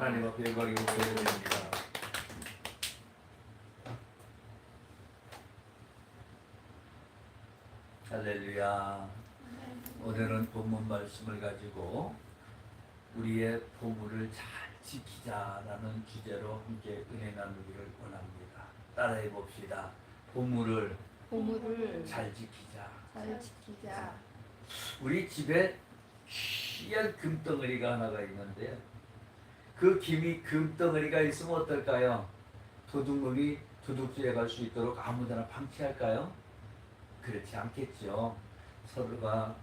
하나님 앞에 영광이 올려드립니다. 할렐루야. 오늘은 본문 말씀을 가지고 우리의 보물을 잘 지키자라는 주제로 함께 은혜 나누기를 원합니다. 따라해 봅시다. 보물을 잘 지키자. 우리 집에 귀한 금덩어리가 하나가 있는데요. 그 금덩어리가 있으면 어떨까요? 도둑놈이 도둑질해 갈 수 있도록 아무데나 방치할까요? 그렇지 않겠죠. 서로가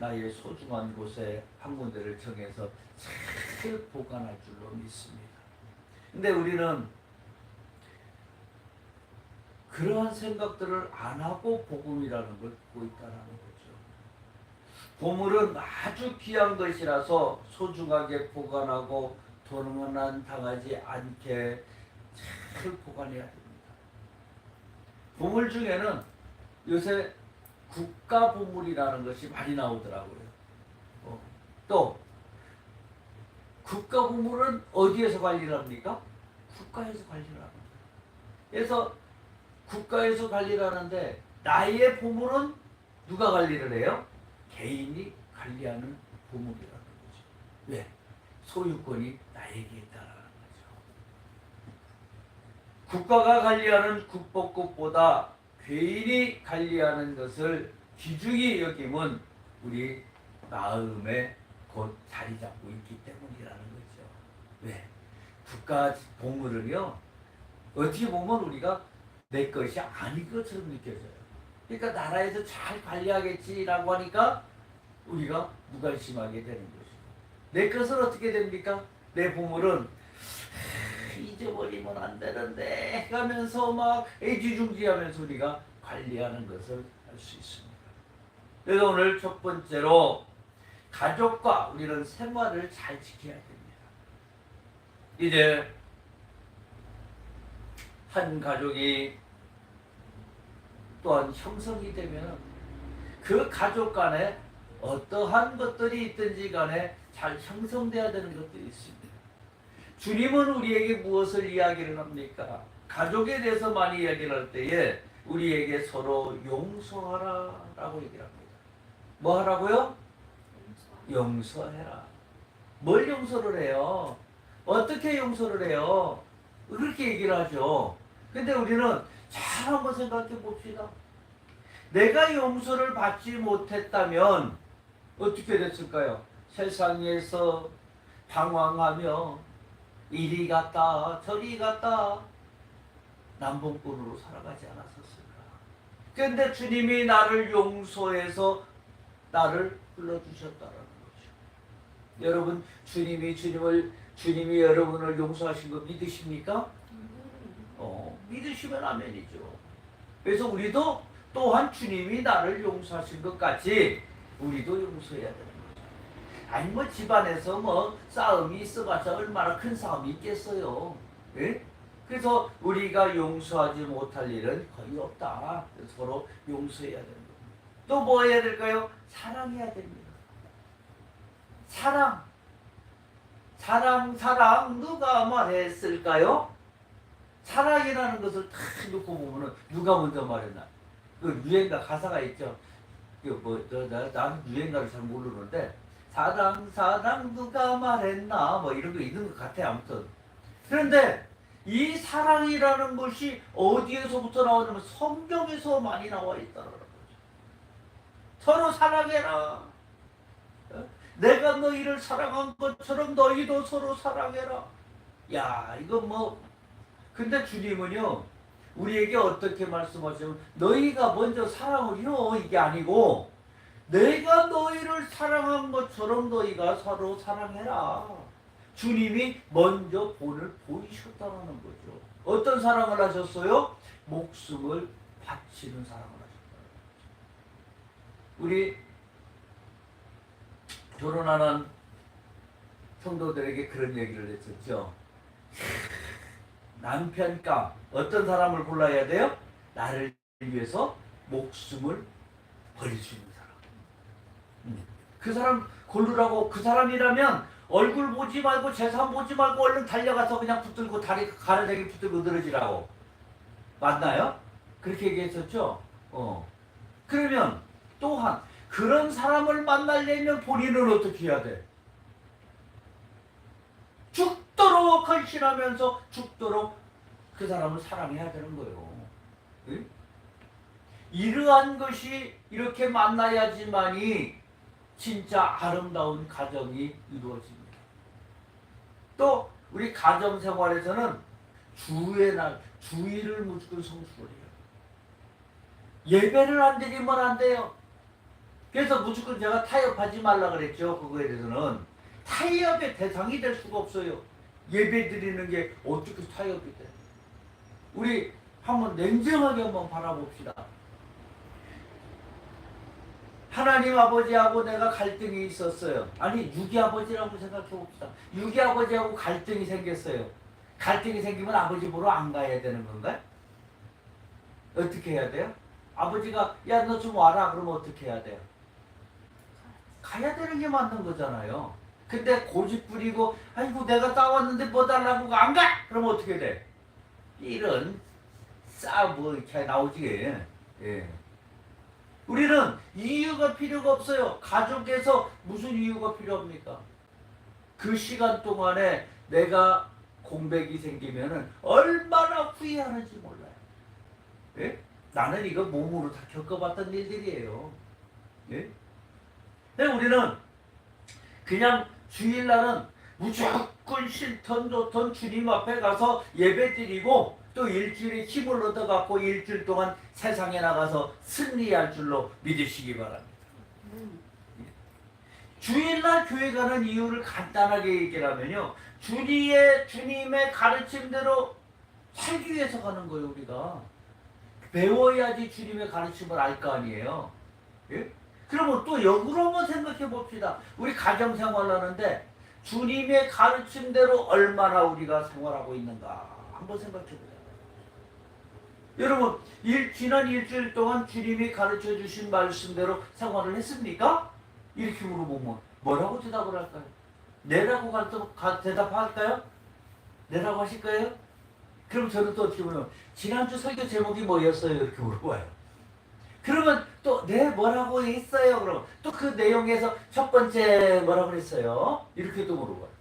나의 소중한 곳에 한 군데를 정해서 잘 보관할 줄로 믿습니다. 근데 우리는 그러한 생각들을 안 하고 복음이라는 걸 보고 있다는 거죠. 보물은 아주 귀한 것이라서 소중하게 보관하고 도난 당하지 않게 잘 보관해야 됩니다. 보물 중에는 요새 국가 보물이라는 것이 많이 나오더라고요. 또 국가 보물은 어디에서 관리를 합니까? 국가에서 관리를 합니다. 그래서 국가에서 관리를 하는데 나의 보물은 누가 관리를 해요? 개인이 관리하는 보물이라는 거죠. 왜? 소유권이 나에게 있다는 거죠. 국가가 관리하는 국보급보다 개인이 관리하는 것을 귀중히 여김은 우리 마음에 곧 자리 잡고 있기 때문이라는 거죠. 왜? 국가 보물은요, 어떻게 보면 우리가 내 것이 아닌 것처럼 느껴져요. 그러니까 나라에서 잘 관리하겠지라고 하니까 우리가 무관심하게 되는 것이고, 내 것은 어떻게 됩니까? 내 보물은 잊어버리면 안 되는데 하면서 막 애지중지하면서 우리가 관리하는 것을 할 수 있습니다. 그래서 오늘 첫 번째로 가족과 우리는 생활을 잘 지켜야 됩니다. 이제 한 가족이 또한 형성이 되면 그 가족 간에 어떠한 것들이 있든지 간에 잘 형성돼야 되는 것들이 있습니다. 주님은 우리에게 무엇을 이야기를 합니까? 가족에 대해서 많이 이야기를 할 때에 우리에게 서로 용서하라 라고 얘기를 합니다. 뭐 하라고요? 용서해라. 뭘 용서를 해요? 어떻게 용서를 해요? 그렇게 얘기를 하죠. 근데 우리는 잘 한번 생각해 봅시다. 내가 용서를 받지 못했다면 어떻게 됐을까요? 세상에서 방황하며 이리 갔다 저리 갔다 남봉꾼으로 살아가지 않았었을까? 그런데 주님이 나를 용서해서 나를 불러주셨다는 거죠. 여러분, 주님이 여러분을 용서하신 거 믿으십니까? 믿으시면 아멘이죠. 그래서 우리도 또한 주님이 나를 용서하신 것 같이 우리도 용서해야 되는 거죠. 아니 뭐 집안에서 뭐 싸움이 있어봤자 얼마나 큰 싸움이 있겠어요. 예? 그래서 우리가 용서하지 못할 일은 거의 없다. 서로 용서해야 되는 겁니다. 또 뭐 해야 될까요? 사랑해야 됩니다. 사랑 누가 말했을까요? 사랑이라는 것을 딱 놓고 보면은 누가 먼저 말했나? 그 유행가 가사가 있죠. 나는 유행가를 잘 모르는데 사랑 누가 말했나 뭐 이런 거 있는 것 같아. 아무튼 그런데 이 사랑이라는 것이 어디에서부터 나오냐면 성경에서 많이 나와 있다는 거죠. 서로 사랑해라. 내가 너희를 사랑한 것처럼 너희도 서로 사랑해라. 야, 이거 뭐. 근데 주님은요, 우리에게 어떻게 말씀하시면 너희가 먼저 사랑을 해요. 이게 아니고 내가 너희를 사랑한 것처럼 너희가 서로 사랑해라. 주님이 먼저 본을 보이셨다는 거죠. 어떤 사랑을 하셨어요? 목숨을 바치는 사랑을 하셨다는 거죠. 우리 결혼하는 성도들에게 그런 얘기를 했었죠. 남편감 어떤 사람을 골라야 돼요? 나를 위해서 목숨을 버릴 수 있는 사람. 그 사람 고르라고. 그 사람이라면 얼굴 보지 말고 재산 보지 말고 얼른 달려가서 그냥 붙들고 다리 가르댕이 붙들고 늘어지라고. 맞나요? 그렇게 얘기했었죠? 그러면 또한 그런 사람을 만나려면 본인은 어떻게 해야 돼? 죽도록 헌신하면서 죽도록 그 사람을 사랑해야 되는 거예요. 응? 이러한 것이 이렇게 만나야지만이 진짜 아름다운 가정이 이루어집니다. 또 우리 가정 생활에서는 주의 날, 주일을 무조건 성수를 해요. 예배를 안 드리면 안 돼요. 그래서 무조건 제가 타협하지 말라 그랬죠. 그거에 대해서는 타협의 대상이 될 수가 없어요. 예배 드리는 게 어떻게 타협이 돼? 우리 한번 냉정하게 한번 바라봅시다. 하나님 아버지하고 내가 갈등이 있었어요. 아니 유기 아버지라고 생각해 봅시다. 유기 아버지하고 갈등이 생겼어요. 갈등이 생기면 아버지 보러 안 가야 되는 건가요? 어떻게 해야 돼요? 아버지가 야 너 좀 와라 그러면 어떻게 해야 돼요? 가야 되는 게 맞는 거잖아요. 근데 고집 부리고 아이고 내가 싸웠는데 뭐 달라고 안 가? 그러면 어떻게 돼? 이런 뭐 이렇게 나오지. 예. 우리는 이유가 필요가 없어요. 가족에서 무슨 이유가 필요합니까? 그 시간 동안에 내가 공백이 생기면은 얼마나 후회하는지 몰라요. 예? 나는 이거 몸으로 다 겪어봤던 일들이에요. 예? 근데 우리는 그냥 주일날은 무조건 싫던 좋던 주님 앞에 가서 예배 드리고 또 일주일에 힘을 얻어갖고 일주일 동안 세상에 나가서 승리할 줄로 믿으시기 바랍니다. 주일날 교회 가는 이유를 간단하게 얘기를 하면요. 주님의 가르침대로 살기 위해서 가는 거예요. 우리가 배워야지 주님의 가르침을 알 거 아니에요. 예? 그러면 또 역으로 한번 생각해 봅시다. 우리 가정생활을 하는데 주님의 가르침대로 얼마나 우리가 생활하고 있는가 한번 생각해 보세요. 여러분 지난 일주일 동안 주님이 가르쳐 주신 말씀대로 생활을 했습니까? 이렇게 물어보면 뭐라고 대답을 할까요? 네라고 대답할까요? 네라고 하실 거예요? 그럼 저는 또 어떻게 보면 지난주 설교 제목이 뭐였어요? 이렇게 물어봐요. 그러면 또 네 뭐라고 했어요? 그럼 또 그 내용에서 첫 번째 뭐라고 그랬어요? 이렇게 또 물어봐요.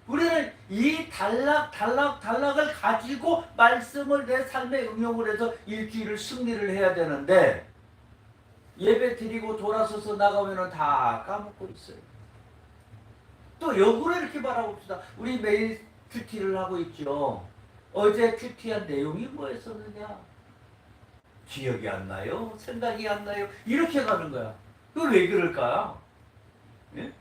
우리는 이 단락을 가지고 말씀을 내 삶에 응용을 해서 일주일을 승리를 해야 되는데 예배 드리고 돌아서서 나가면은 다 까먹고 있어요. 또 역으로 이렇게 말해봅시다. 우리 매일 큐티를 하고 있죠. 어제 큐티한 내용이 뭐였었느냐? 기억이 안 나요? 생각이 안 나요? 이렇게 가는 거야. 그걸 왜 그럴까요? 예?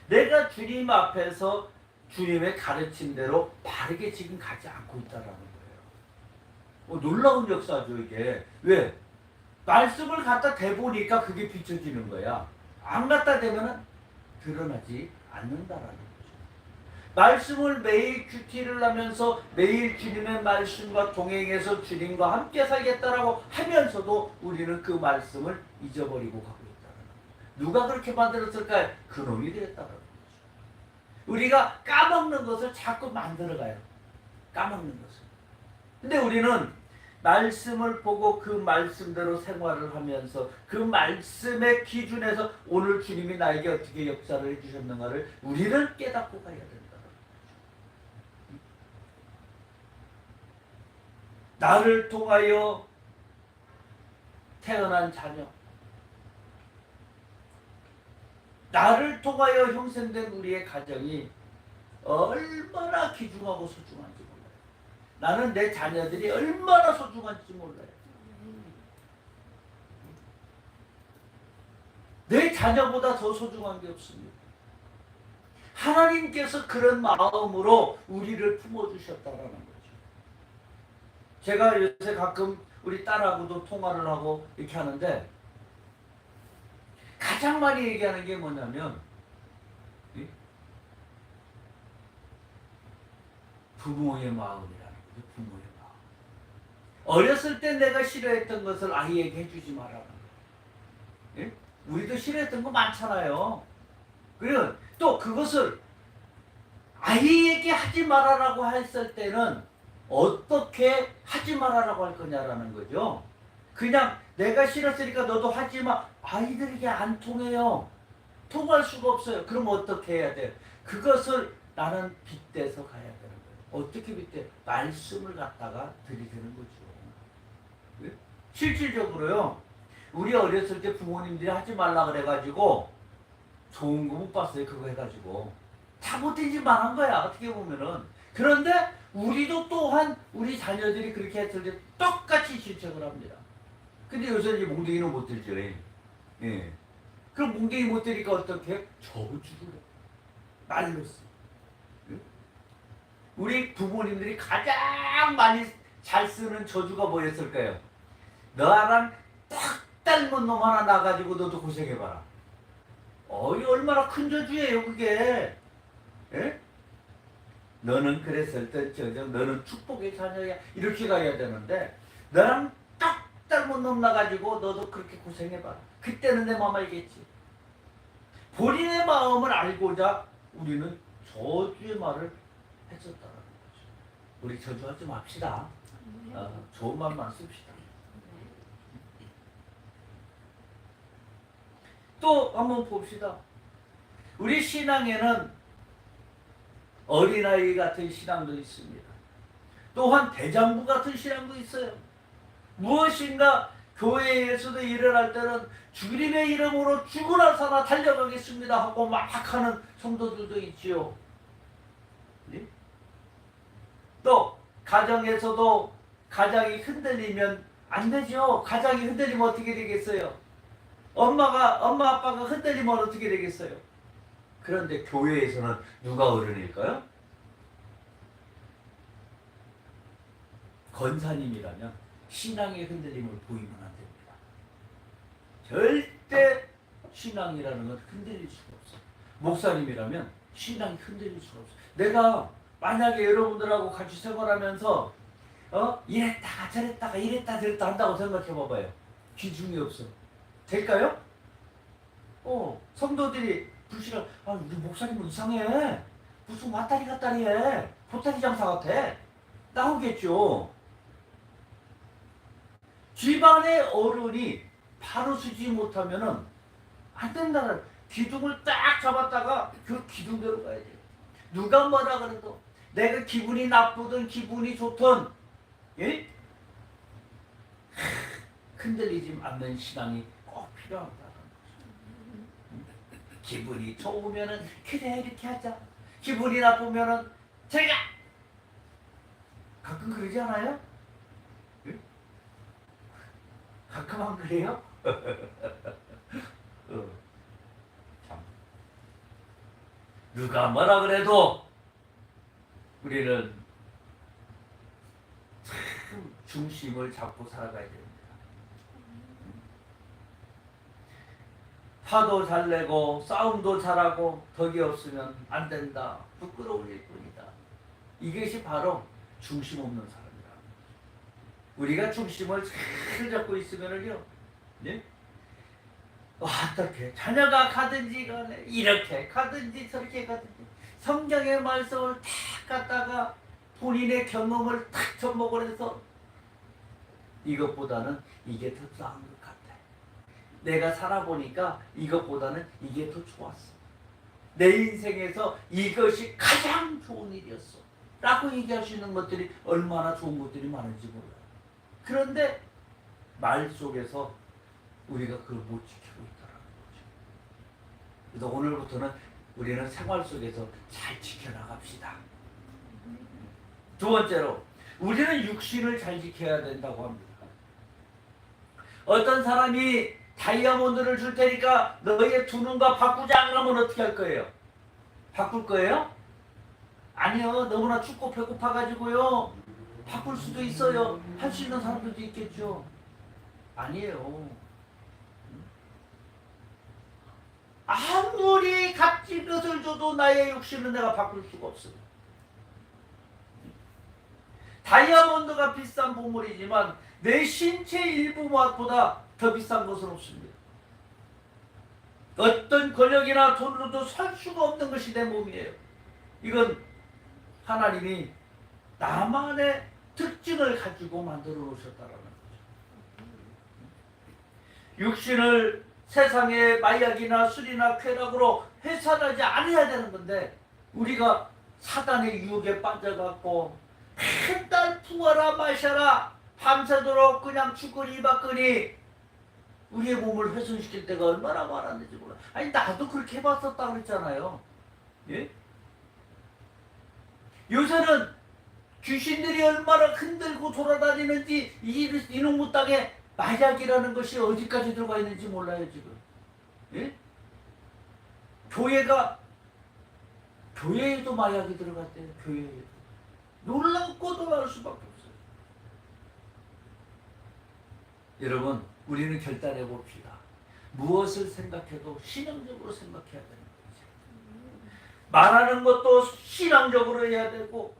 내가 주님 앞에서 주님의 가르침대로 바르게 지금 가지 않고 있다라는 거예요. 놀라운 역사죠 이게. 왜? 말씀을 갖다 대보니까 그게 비춰지는 거야. 안 갖다 대면은 드러나지 않는다라는 거죠. 말씀을 매일 큐티를 하면서 매일 주님의 말씀과 동행해서 주님과 함께 살겠다라고 하면서도 우리는 그 말씀을 잊어버리고 가고 있다는 거죠. 누가 그렇게 만들었을까요? 그놈이 되었다는 거죠. 우리가 까먹는 것을 자꾸 만들어가요. 까먹는 것을. 근데 우리는 말씀을 보고 그 말씀대로 생활을 하면서 그 말씀의 기준에서 오늘 주님이 나에게 어떻게 역사를 해주셨는가를 우리는 깨닫고 가야 된다. 나를 통하여 태어난 자녀, 나를 통하여 형성된 우리의 가정이 얼마나 귀중하고 소중한지 몰라요. 나는 내 자녀들이 얼마나 소중한지 몰라요. 내 자녀보다 더 소중한 게 없습니다. 하나님께서 그런 마음으로 우리를 품어주셨다라는 거죠. 제가 요새 가끔 우리 딸하고도 통화를 하고 이렇게 하는데 가장 많이 얘기하는 게 뭐냐면 부모의 마음이라는 거죠. 부모의 마음. 어렸을 때 내가 싫어했던 것을 아이에게 해주지 말라는 거예요. 우리도 싫어했던 거 많잖아요. 그리고 또 그것을 아이에게 하지 말아라고 했을 때는 어떻게 하지 말아라고 할 거냐라는 거죠. 그냥 내가 싫었으니까 너도 하지 마. 아이들에게 안 통해요. 통할 수가 없어요. 그럼 어떻게 해야 돼요? 그것을 나는 빗대서 가야 되는 거예요. 어떻게 빗대? 말씀을 갖다가 들이대는 거죠. 왜? 실질적으로요. 우리 어렸을 때 부모님들이 하지 말라 그래가지고 좋은 거 못 봤어요. 그거 해가지고 잘못된 짓만 한 거야. 어떻게 보면은. 그런데 우리도 또한 우리 자녀들이 그렇게 했을 때 똑같이 실천을 합니다. 근데 요새 이제 몽둥이는 못 들죠. 예. 그럼 몽둥이 못 들니까 어떻게? 저주를 날렸어. 예? 우리 부모님들이 가장 많이 잘 쓰는 저주가 뭐였을까요? 너랑 딱 닮은 놈 하나 나가지고 너도 고생해봐라. 이 얼마나 큰 저주예요, 그게. 예? 너는 그랬을 때 너는 축복의 자녀야. 이렇게 가야 되는데 너랑 딱 닮은 놈 나가지고 너도 그렇게 고생해봐라. 그때는 내 마음 알겠지. 본인의 마음을 알고자 우리는 저주의 말을 했었다는 거죠. 우리 저주하지 맙시다. 좋은 말만 씁시다. 또 한번 봅시다. 우리 신앙에는 어린아이 같은 신앙도 있습니다. 또한 대장부 같은 신앙도 있어요. 무엇인가 교회에서도 일어날 때는 주님의 이름으로 죽으나 사나 달려가겠습니다 하고 막 하는 성도들도 있지요. 네? 또 가정에서도 가장이 흔들리면 안 되죠. 가장이 흔들리면 어떻게 되겠어요? 엄마 아빠가 흔들리면 어떻게 되겠어요? 그런데 교회에서는 누가 어른일까요? 권사님이라면 신앙의 흔들림을 보이면 안 됩니다. 절대 신앙이라는 건 흔들릴 수가 없어요. 목사님이라면 신앙이 흔들릴 수가 없어요. 내가 만약에 여러분들하고 같이 생활하면서 이랬다가 저랬다가 이랬다 저랬다 한다고 생각해 봐봐요. 기준이 없어. 될까요? 성도들이 불신을 우리 목사님은 이상해. 무슨 왔다리 갔다리 해. 보따리 장사 같아. 나오겠죠. 집안의 어른이 바로 서지 못하면은 안 된다는 기둥을 딱 잡았다가 그 기둥대로 가야 돼요. 누가 뭐라 그래도 내가 기분이 나쁘든 기분이 좋든 예? 흔들리지 않는 신앙이 꼭 필요하다는 거죠. 기분이 좋으면은 그래 이렇게 하자. 기분이 나쁘면은 제가 가끔 그러지 않아요? 가끔 안 그래요? 참. 누가 뭐라 그래도 우리는 참 중심을 잡고 살아가야 됩니다. 화도 잘 내고 싸움도 잘하고 덕이 없으면 안 된다. 부끄러울 일뿐이다. 이것이 바로 중심 없는 사람이다. 우리가 중심을 잘 잡고 있으면은요, 네? 어떻게 자녀가 가든지 간에 이렇게 가든지 저렇게 가든지 성경의 말씀을 탁 갖다가 본인의 경험을 탁 접목을 해서 이것보다는 이게 더 나은 것 같아. 내가 살아보니까 이것보다는 이게 더 좋았어. 내 인생에서 이것이 가장 좋은 일이었어. 라고 얘기할 수 있는 것들이 얼마나 좋은 것들이 많은지 몰라요. 그런데 말 속에서 우리가 그걸 못 지키고 있다는 거죠. 그래서 오늘부터는 우리는 생활 속에서 잘 지켜나갑시다. 두 번째로 우리는 육신을 잘 지켜야 된다고 합니다. 어떤 사람이 다이아몬드를 줄 테니까 너의 두 눈과 바꾸자 그러면 어떻게 할 거예요? 바꿀 거예요? 아니요. 너무나 춥고 배고파가지고요. 바꿀 수도 있어요. 할 수 있는 사람들도 있겠죠. 아니에요. 아무리 값진 것을 줘도 나의 욕심은 내가 바꿀 수가 없어요. 다이아몬드가 비싼 보물이지만 내 신체 일부보다 더 비싼 것은 없습니다. 어떤 권력이나 돈으로도 살 수가 없는 것이 내 몸이에요. 이건 하나님이 나만의 특징을 가지고 만들어 놓으셨다라는 거죠. 육신을 세상의 마약이나 술이나 쾌락으로 해산하지 않아야 되는 건데, 우리가 사단의 유혹에 빠져갖고 맨날 부어라 마셔라 밤새도록 그냥 주거니 받거니 우리의 몸을 훼손시킬 때가 얼마나 많았는지 몰라. 아니, 나도 그렇게 해봤었다고 그랬잖아요. 예? 요새는 귀신들이 얼마나 흔들고 돌아다니는지, 이놈의 땅에 마약이라는 것이 어디까지 들어가 있는지 몰라요 지금. 예? 교회에도 마약이 들어갔대요. 교회에도. 놀랍고 놀랄 수밖에 없어요. 여러분, 우리는 결단해 봅시다. 무엇을 생각해도 신앙적으로 생각해야 되는 거죠. 말하는 것도 신앙적으로 해야 되고,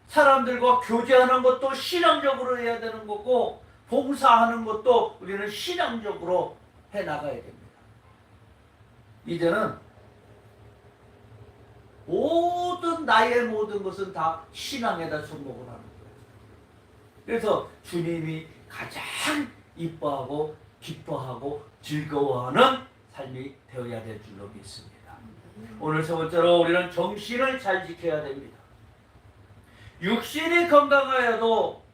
사람들과 교제하는 것도 신앙적으로 해야 되는 거고, 봉사하는 것도 우리는 신앙적으로 해나가야 됩니다. 이제는 나의 모든 것은 다 신앙에다 접목을 하는 거예요. 그래서 주님이 가장 이뻐하고 기뻐하고 즐거워하는 삶이 되어야 될 줄로 믿습니다. 오늘 첫 번째로 우리는 정신을 잘 지켜야 됩니다. 육신이 건강하여도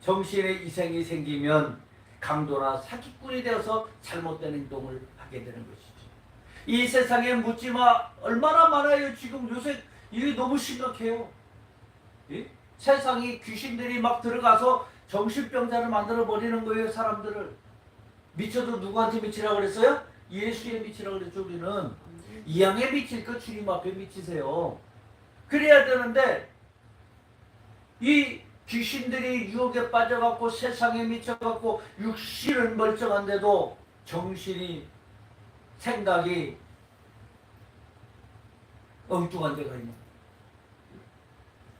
정신의 이상이 생기면 강도나 사기꾼이 되어서 잘못된 행동을 하게 되는 것이죠. 이 세상에 묻지마 얼마나 많아요. 지금 요새 이게 너무 심각해요. 예? 세상이 귀신들이 막 들어가서 정신병자를 만들어 버리는 거예요. 사람들을. 미쳐도 누구한테 미치라고 그랬어요? 예수에 미치라고 그랬죠. 우리는 이양에 미칠 것 주님 앞에 미치세요. 그래야 되는데 이 귀신들이 유혹에 빠져갖고 세상에 미쳐갖고 육신은 멀쩡한데도 정신이, 생각이 엉뚱한 데가 있는 거예요.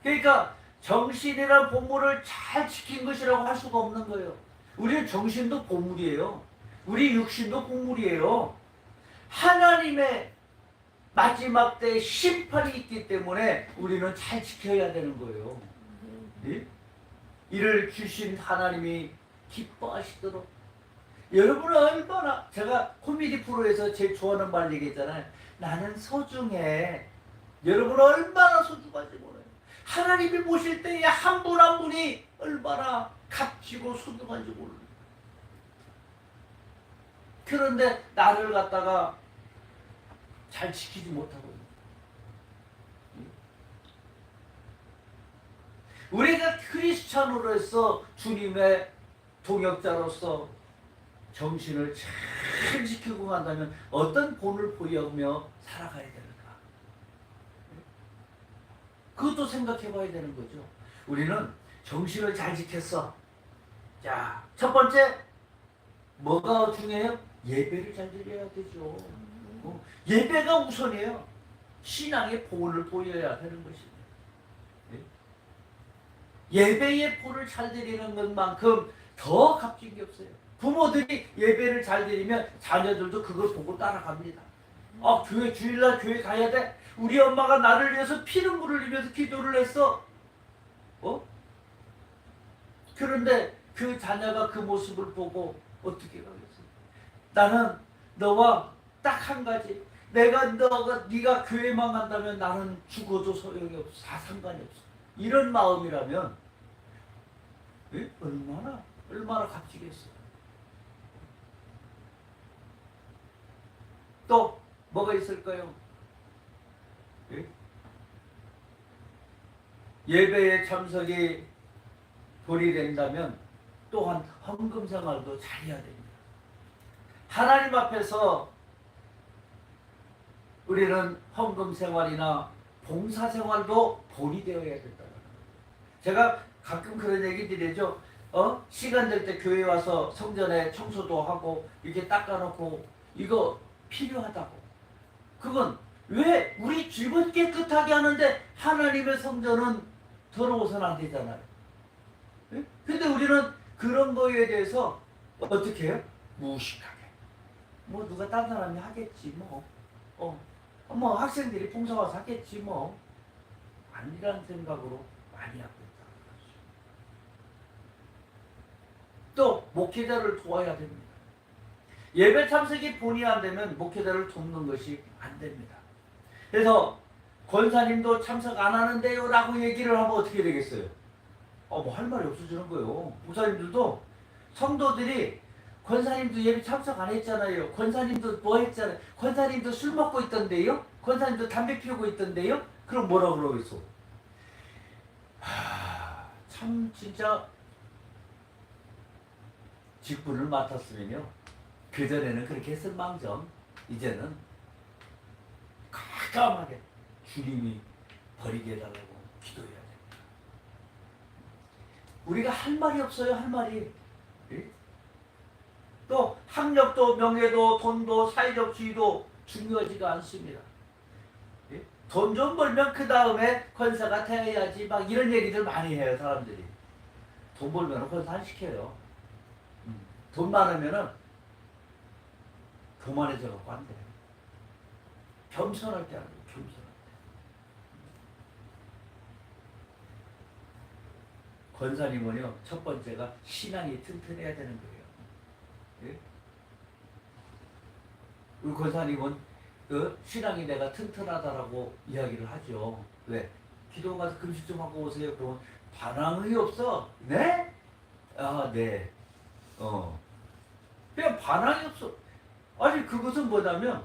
그러니까 정신이란 보물을 잘 지킨 것이라고 할 수가 없는 거예요. 우리는 정신도 보물이에요. 우리 육신도 보물이에요. 하나님의 마지막 때 심판이 있기 때문에 우리는 잘 지켜야 되는 거예요. 네? 이를 주신 하나님이 기뻐하시도록. 여러분은 얼마나, 제가 코미디 프로에서 제일 좋아하는 말 얘기했잖아요. 나는 소중해. 여러분은 얼마나 소중한지 몰라요. 하나님이 보실 때에 한 분 한 분이 얼마나 값지고 소중한지 몰라요. 그런데 나를 갖다가 잘 지키지 못하고 우리가 크리스찬으로서 주님의 동역자로서 정신을 잘 지키고 간다면 어떤 본을 보여며 살아가야 되는가? 그것도 생각해 봐야 되는 거죠. 우리는 정신을 잘 지켰어. 자, 첫 번째 뭐가 중요해요? 예배를 잘 드려야 되죠. 예배가 우선이에요. 신앙의 본을 보여야 되는 것입니다. 예배의 본을 잘 드리는 것만큼 더 값진 게 없어요. 부모들이 예배를 잘 드리면 자녀들도 그걸 보고 따라갑니다. 교회 주일날 교회 가야 돼. 우리 엄마가 나를 위해서 피눈물을 흘리면서 기도를 했어. 그런데 그 자녀가 그 모습을 보고 어떻게 가겠어요? 나는 너와 딱 한 가지. 네가 교회만 간다면 나는 죽어도 소용이 없어. 다 상관이 없어. 이런 마음이라면 얼마나 값지겠어요. 또 뭐가 있을까요? 예배에 참석이 돌이 된다면 또한 헌금 생활도 잘해야 됩니다. 하나님 앞에서 우리는 헌금 생활이나 봉사 생활도 본이 되어야 된다는 거예요. 제가 가끔 그런 얘기 드리죠. 시간 될 때 교회 와서 성전에 청소도 하고 이렇게 닦아놓고 이거 필요하다고. 그건 왜 우리 집은 깨끗하게 하는데 하나님의 성전은 더러워서는 안 되잖아요. 근데 우리는 그런 거에 대해서 어떻게 해요? 무식하게. 뭐 누가 딴 사람이 하겠지 뭐. 뭐 학생들이 봉사와서 하겠지 뭐. 아니라는 생각으로 많이 하고 있다는 거죠. 또 목회자를 도와야 됩니다. 예배 참석이 본의 안 되면 목회자를 돕는 것이 안 됩니다. 그래서 권사님도 참석 안 하는데요 라고 얘기를 하면 어떻게 되겠어요? 뭐 할 말이 없어지는 거예요. 목사님들도 성도들이 권사님도 예배 참석 안 했잖아요. 권사님도 뭐 했잖아요. 권사님도 술 먹고 있던데요. 권사님도 담배 피우고 있던데요. 그럼 뭐라 그러겠어? 참 진짜 직분을 맡았으면요. 그전에는 그렇게 했을 망정 이제는 과감하게 주님이 버리게 해달라고 기도해야 됩니다. 우리가 할 말이 없어요. 할 말이. 또 학력도 명예도 돈도 사회적 지위도 중요하지가 않습니다. 돈 좀 벌면 그 다음에 권사가 되어야지 막 이런 얘기들 많이 해요. 사람들이. 돈 벌면 권사 안 시켜요. 돈 많으면은 교만해져 갖고 안 돼. 겸손할 때 하는 거예요. 겸손할 때. 권사님은요, 첫 번째가 신앙이 튼튼해야 되는 거예요. 예? 우리 권사님은 그 신앙이 내가 튼튼하다라고 이야기를 하죠. 왜? 기도 가서 금식 좀 하고 오세요. 그러면 반항이 없어. 네? 아, 네. 그냥 반항이 없어. 아니 그것은 뭐냐면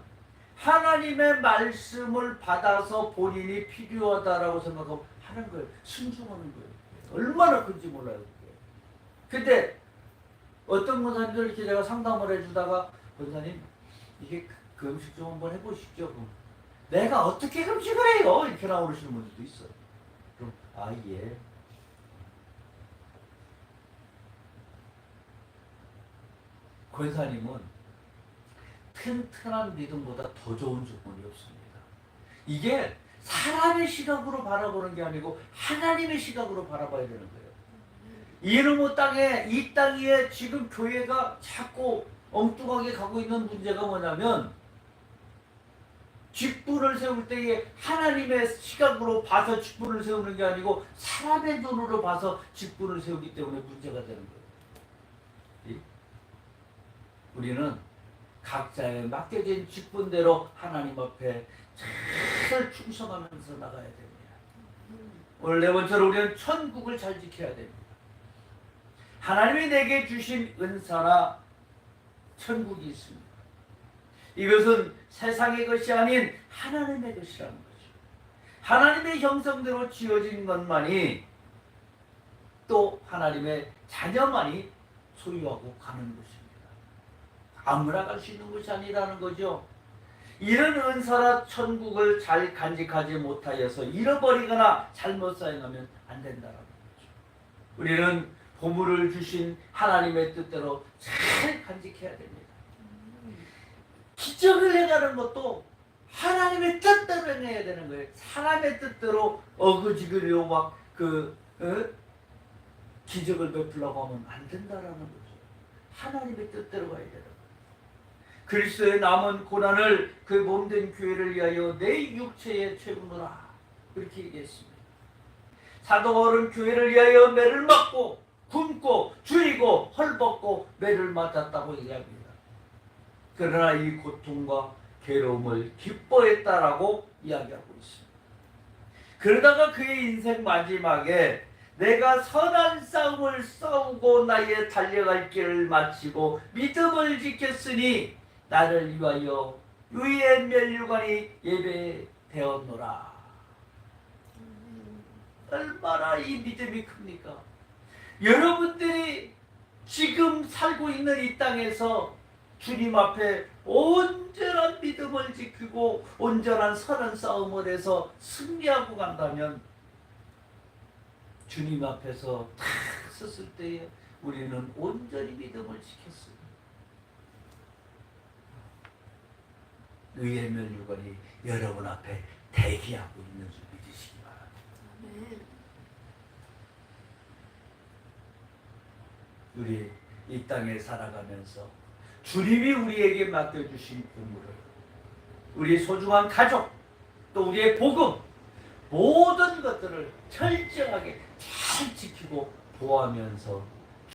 하나님의 말씀을 받아서 본인이 필요하다라고 생각하고 하는 거예요. 순종하는 거예요. 얼마나 큰지 몰라요. 그게. 근데 어떤 권사님들 이렇게 제가 상담을 해주다가 권사님 이게 그 음식 좀 한번 해보시죠. 그럼 내가 어떻게 금식을 해요? 이렇게 나오시는 분들도 있어요. 그럼 예. 권사님은 튼튼한 믿음보다 더 좋은 조건이 없습니다. 이게 사람의 시각으로 바라보는 게 아니고 하나님의 시각으로 바라봐야 되는 거예요. 이놈의 땅에, 이 땅 위에 지금 교회가 자꾸 엉뚱하게 가고 있는 문제가 뭐냐면 직분을 세울 때에 하나님의 시각으로 봐서 직분을 세우는 게 아니고 사람의 눈으로 봐서 직분을 세우기 때문에 문제가 되는 거예요. 우리는 각자의 맡겨진 직분대로 하나님 앞에 잘 충성하면서 나가야 됩니다. 오늘 네 번째로 우리는 천국을 잘 지켜야 됩니다. 하나님이 내게 주신 은사나 천국이 있습니다. 이것은 세상의 것이 아닌 하나님의 것이라는 거죠. 하나님의 형성대로 지어진 것만이 또 하나님의 자녀만이 소유하고 가는 것입니다. 아무나 갈 수 있는 것이 아니라는 거죠. 이런 은사나 천국을 잘 간직하지 못하여서 잃어버리거나 잘못 사용하면 안 된다는 거죠. 우리는 보물을 주신 하나님의 뜻대로 잘 간직해야 됩니다. 기적을 해가는 것도 하나님의 뜻대로 해야 되는 거예요. 사람의 뜻대로 어그지그려 막 기적을 베풀려고 하면 안 된다라는 거죠. 하나님의 뜻대로 가야 되는 거예요. 그리스도의 남은 고난을 그 몸된 교회를 위하여 내 육체에 채우노라 그렇게 얘기했습니다. 사도 바울은 교회를 위하여 매를 맞고 굶고 줄이고 헐벗고 매를 맞았다고 얘기합니다. 그러나 이 고통과 괴로움을 기뻐했다라고 이야기하고 있습니다. 그러다가 그의 인생 마지막에 내가 선한 싸움을 싸우고 나의 달려갈 길을 마치고 믿음을 지켰으니 나를 위하여 유의 면류관이 예배되었노라. 얼마나 이 믿음이 큽니까? 여러분들이 지금 살고 있는 이 땅에서 주님 앞에 온전한 믿음을 지키고 온전한 선한 싸움을 해서 승리하고 간다면 주님 앞에서 탁 섰을 때에 우리는 온전히 믿음을 지켰어요. 의의 면류관이 여러분 앞에 대기하고 있는 줄 믿으시기 바랍니다. 우리 이 땅에 살아가면서 주님이 우리에게 맡겨주신 의무를 우리 소중한 가족 또 우리의 복음 모든 것들을 철저하게 잘 지키고 보호하면서